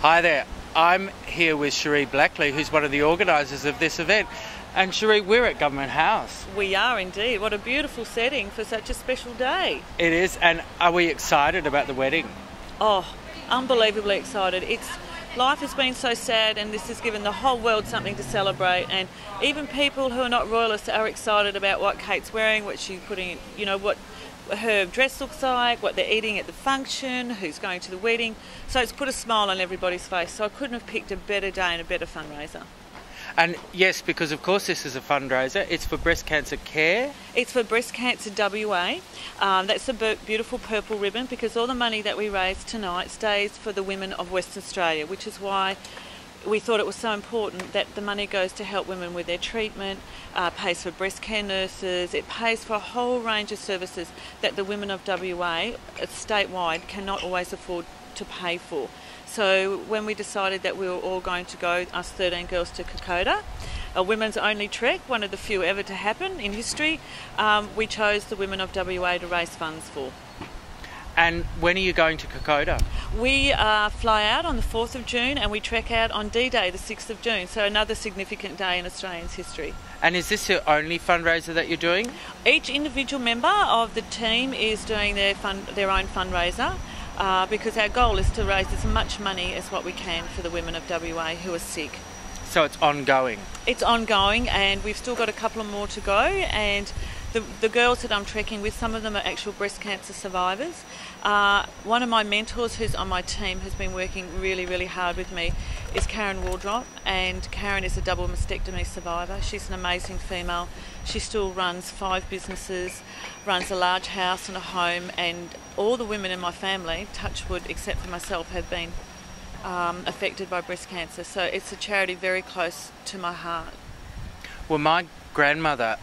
Hi there, I'm here with Sheree Blackley, who's one of the organisers of this event. And Sheree, we're at Government House. We are indeed. What a beautiful setting for such a special day. It is, and are we excited about the wedding? Oh, unbelievably excited. Life has been so sad, and this has given the whole world something to celebrate, and even people who are not royalists are excited about what Kate's wearing, what she's putting, what her dress looks like, what they're eating at the function, who's going to the wedding. So it's put a smile on everybody's face. So I couldn't have picked a better day and a better fundraiser. And yes, because of course this is a fundraiser. It's for breast cancer care. It's for Breast Cancer WA. That's a beautiful purple ribbon, because all the money that we raise tonight stays for the women of Western Australia, which is why we thought it was so important that the money goes to help women with their treatment, pays for breast care nurses, it pays for a whole range of services that the women of WA statewide cannot always afford to pay for. So when we decided that we were all going to go, us 13 girls, to Kokoda, a women's only trek, one of the few ever to happen in history, we chose the women of WA to raise funds for. And when are you going to Kokoda? We fly out on the 4th of June and we trek out on D-Day, the 6th of June, so another significant day in Australians' history. And is this your only fundraiser that you're doing? Each individual member of the team is doing their own fundraiser, because our goal is to raise as much money as what we can for the women of WA who are sick. So it's ongoing? It's ongoing, and we've still got a couple more to go, and the girls that I'm trekking with, some of them are actual breast cancer survivors. One of my mentors who's on my team has been working really, really hard with me is Karen Wardrop, and Karen is a double mastectomy survivor. She's an amazing female. She still runs 5 businesses, runs a large house and a home, and all the women in my family, touch wood except for myself, have been affected by breast cancer. So it's a charity very close to my heart. Well, my grandmother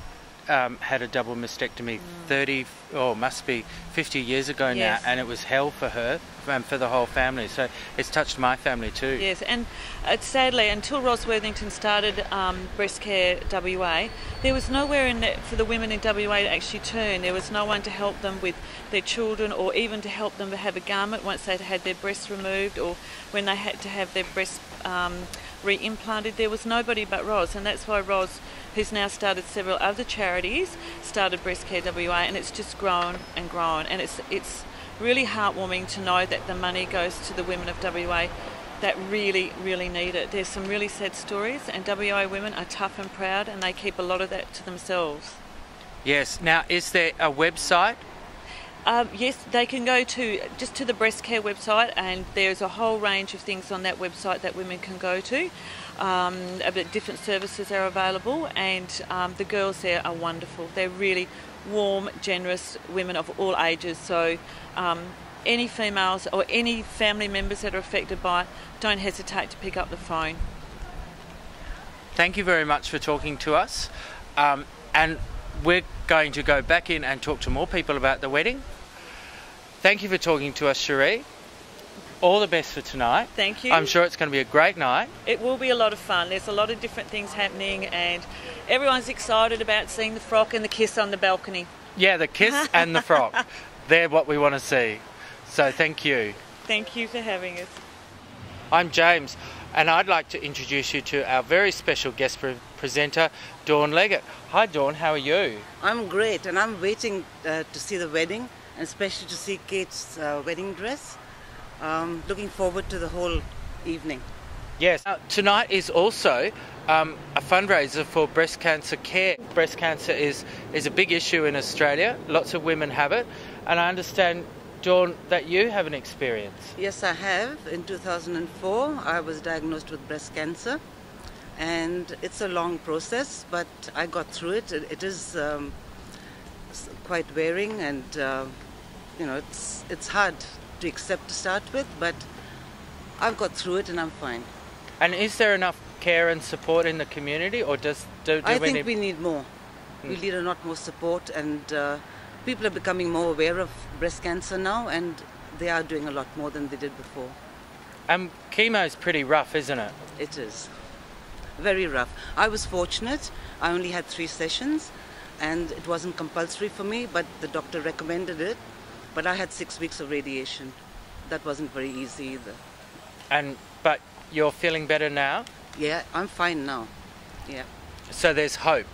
had a double mastectomy 50 years ago now, yes. And it was hell for her and for the whole family. So it's touched my family too. Yes, and sadly, until Ros Worthington started Breast Care WA, there was nowhere for the women in WA to actually turn. There was no one to help them with their children, or even to help them to have a garment once they'd had their breasts removed, or when they had to have their breasts re-implanted. There was nobody but Ros, and that's why Ros, who's now started several other charities, started Breast Care WA, and it's just grown and grown, and it's really heartwarming to know that the money goes to the women of WA that really, really need it. There's some really sad stories, and WA women are tough and proud, and they keep a lot of that to themselves. Yes. Now, is there a website? Yes, they can go to the Breast Care website, and there's a whole range of things on that website that women can go to. Different services are available, and the girls there are wonderful. They're really warm, generous women of all ages. So any females or any family members that are affected by it, don't hesitate to pick up the phone. Thank you very much for talking to us. And we're going to go back in and talk to more people about the wedding. Thank you for talking to us, Sheree. All the best for tonight. Thank you. I'm sure it's going to be a great night. It will be a lot of fun. There's a lot of different things happening, and everyone's excited about seeing the frock and the kiss on the balcony. Yeah, the kiss and the frock. They're what we want to see. So thank you. Thank you for having us. I'm James, and I'd like to introduce you to our very special guest presenter, Dawn Leggatt. Hi Dawn, how are you? I'm great, and I'm waiting to see the wedding, and especially to see Kate's wedding dress. Looking forward to the whole evening. Yes. Tonight is also a fundraiser for breast cancer care. Breast cancer is a big issue in Australia. Lots of women have it. And I understand, Dawn, that you have an experience. Yes, I have. In 2004, I was diagnosed with breast cancer. And it's a long process, but I got through it. It is quite wearing, and it's hard to accept to start with, but I've got through it and I'm fine. And is there enough care and support in the community, or I think we need more. We need a lot more support, and people are becoming more aware of breast cancer now, and they are doing a lot more than they did before. Chemo is pretty rough, isn't it? It is. Very rough. I was fortunate. I only had 3 sessions, and it wasn't compulsory for me, but the doctor recommended it. But I had 6 weeks of radiation. That wasn't very easy either. And but you're feeling better now? Yeah, I'm fine now. Yeah. So there's hope.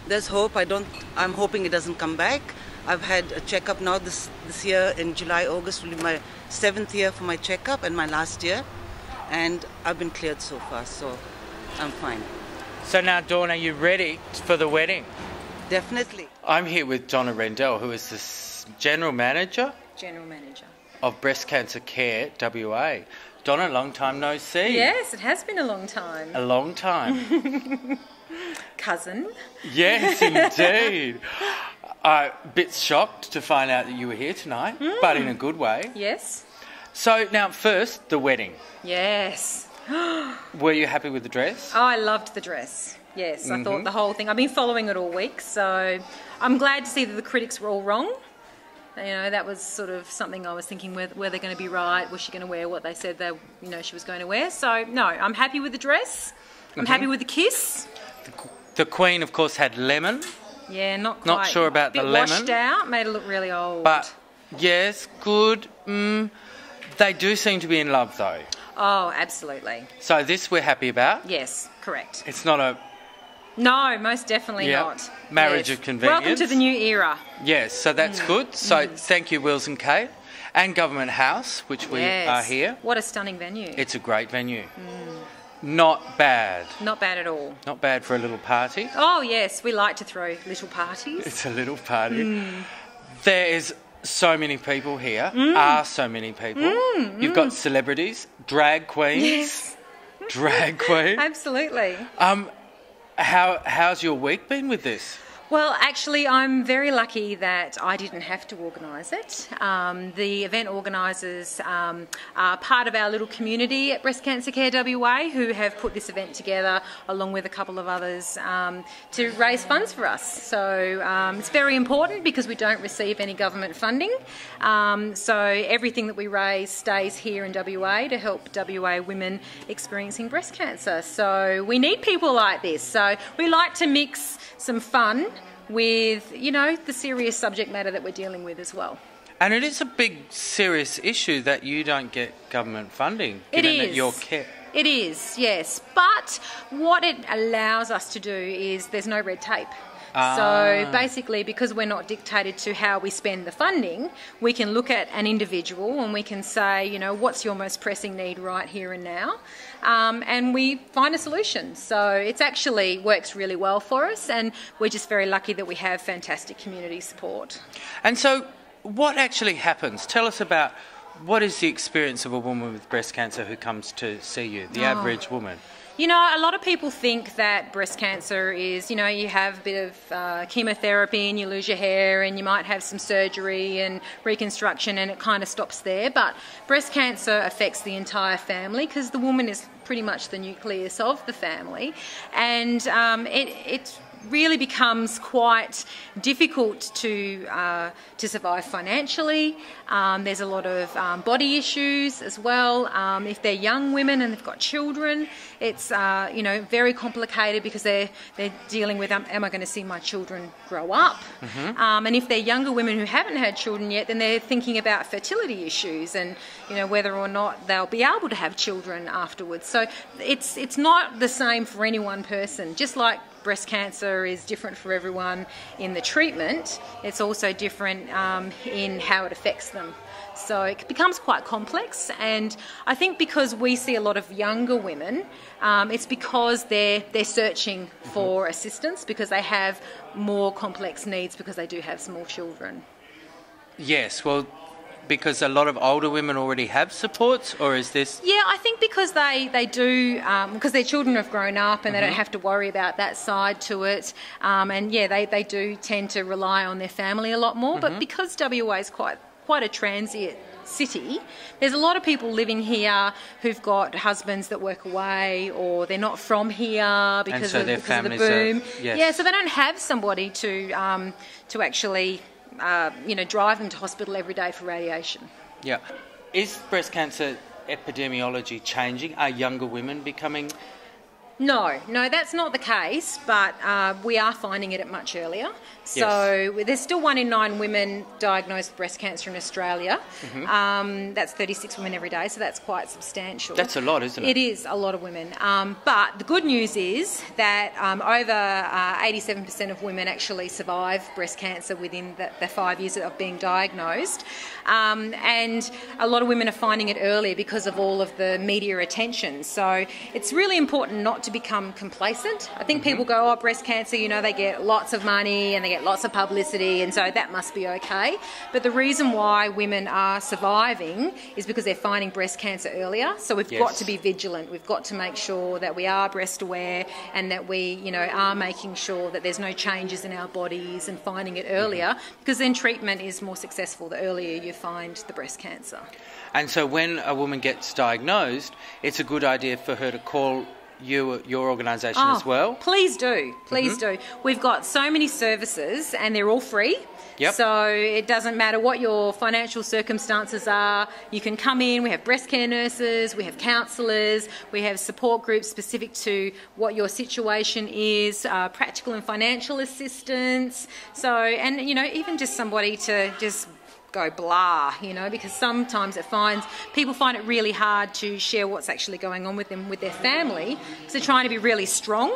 There's hope. I'm hoping it doesn't come back. I've had a checkup now this year in July, August will be my 7th year for my checkup and my last year. And I've been cleared so far, so I'm fine. So now, Dawn, are you ready for the wedding? Definitely. I'm here with Donna Rendell, who is the General Manager of Breast Cancer Care WA. Donna, long time no see. Yes, it has been a long time. A long time. Cousin. Yes, indeed. A bit shocked to find out that you were here tonight, but in a good way. Yes. So now, first, the wedding. Yes. Were you happy with the dress? Oh, I loved the dress. Yes, I thought the whole thing. I've been following it all week, so I'm glad to see that the critics were all wrong. You know, that was sort of something I was thinking, were they going to be right? Was she going to wear what they said she was going to wear? So, no, I'm happy with the dress. I'm happy with the kiss. The Queen, of course, had lemon. Yeah, not quite. Not sure about the lemon. Washed out, made it look really old. But, yes, good. They do seem to be in love, though. Oh, absolutely. So this we're happy about? Yes, correct. It's not a... No, most definitely not. Marriage of convenience. Welcome to the new era. Yes, so that's good. So thank you, Wills and Kate, and Government House, which we are here. What a stunning venue. It's a great venue. Not bad. Not bad at all. Not bad for a little party. Oh, yes, we like to throw little parties. It's a little party. There is so many people here. Are so many people. You've got celebrities, drag queens. Yes. Drag queens. Absolutely. How's your week been with this? Well, actually, I'm very lucky that I didn't have to organise it. The event organisers are part of our little community at Breast Cancer Care WA who have put this event together along with a couple of others to raise funds for us. So it's very important because we don't receive any government funding. So everything that we raise stays here in WA to help WA women experiencing breast cancer. So we need people like this. So we like to mix some fun with, the serious subject matter that we're dealing with as well. And it is a big, serious issue that you don't get government funding, given that you're kept. It is, yes. But what it allows us to do is there's no red tape. So basically, because we're not dictated to how we spend the funding, we can look at an individual and we can say, what's your most pressing need right here and now? And we find a solution. So it actually works really well for us, and we're just very lucky that we have fantastic community support. And so what actually happens? Tell us about what is the experience of a woman with breast cancer who comes to see you, the average woman? A lot of people think that breast cancer is, you have a bit of chemotherapy and you lose your hair and you might have some surgery and reconstruction and it kind of stops there. But breast cancer affects the entire family because the woman is pretty much the nucleus of the family. And it really becomes quite difficult to survive financially. There's a lot of body issues as well. If they're young women and they've got children, it's very complicated because they're dealing with am I going to see my children grow up? And if they're younger women who haven't had children yet, then they're thinking about fertility issues and whether or not they'll be able to have children afterwards. So it's not the same for any one person. Just like breast cancer is different for everyone in the treatment, it's also different in how it affects them. So it becomes quite complex, and I think because we see a lot of younger women, it's because they're searching for assistance because they have more complex needs because they do have small children. Yes, well, because a lot of older women already have supports, or is this... Yeah, I think because they do, because their children have grown up and they don't have to worry about that side to it. And yeah, they do tend to rely on their family a lot more. But because WA is quite a transient city, there's a lot of people living here who've got husbands that work away or they're not from here because of the boom. Yeah, so they don't have somebody to actually... drive them to hospital every day for radiation. Yeah. Is breast cancer epidemiology changing? Are younger women becoming No, that's not the case, but we are finding it at much earlier. So there's still 1 in 9 women diagnosed with breast cancer in Australia. That's 36 women every day, so that's quite substantial. That's a lot, isn't it? It is a lot of women. But the good news is that over 87% of women actually survive breast cancer within the 5 years of being diagnosed. And a lot of women are finding it earlier because of all of the media attention. So it's really important not to become complacent. I think people go, breast cancer, they get lots of money and they get lots of publicity, and so that must be okay. But the reason why women are surviving is because they're finding breast cancer earlier. So we've got to be vigilant. We've got to make sure that we are breast aware and that we, are making sure that there's no changes in our bodies and finding it earlier, because then treatment is more successful the earlier you find the breast cancer. And so when a woman gets diagnosed, it's a good idea for her to call your organisation as well? Please do. We've got so many services and they're all free. So it doesn't matter what your financial circumstances are. You can come in. We have breast care nurses, we have counsellors, we have support groups specific to what your situation is, practical and financial assistance. So, and even just somebody to just go blah, because sometimes people find it really hard to share what's actually going on with them, with their family. So they're trying to be really strong,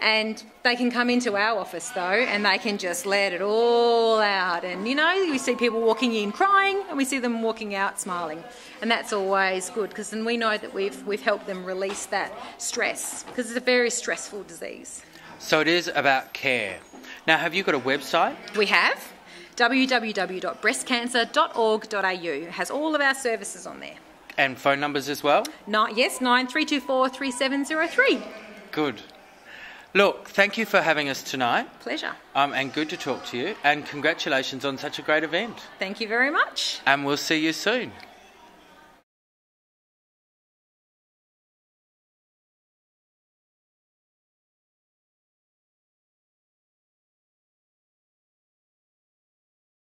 and they can come into our office though and they can just let it all out. And we see people walking in crying and we see them walking out smiling, and that's always good, because then we know that we've helped them release that stress, because it's a very stressful disease. So it is about care. Now, have you got a website? We have. www.breastcancer.org.au. It has all of our services on there. And phone numbers as well? Yes, 9324 3703. Good. Look, thank you for having us tonight. Pleasure. And good to talk to you. And congratulations on such a great event. Thank you very much. And we'll see you soon.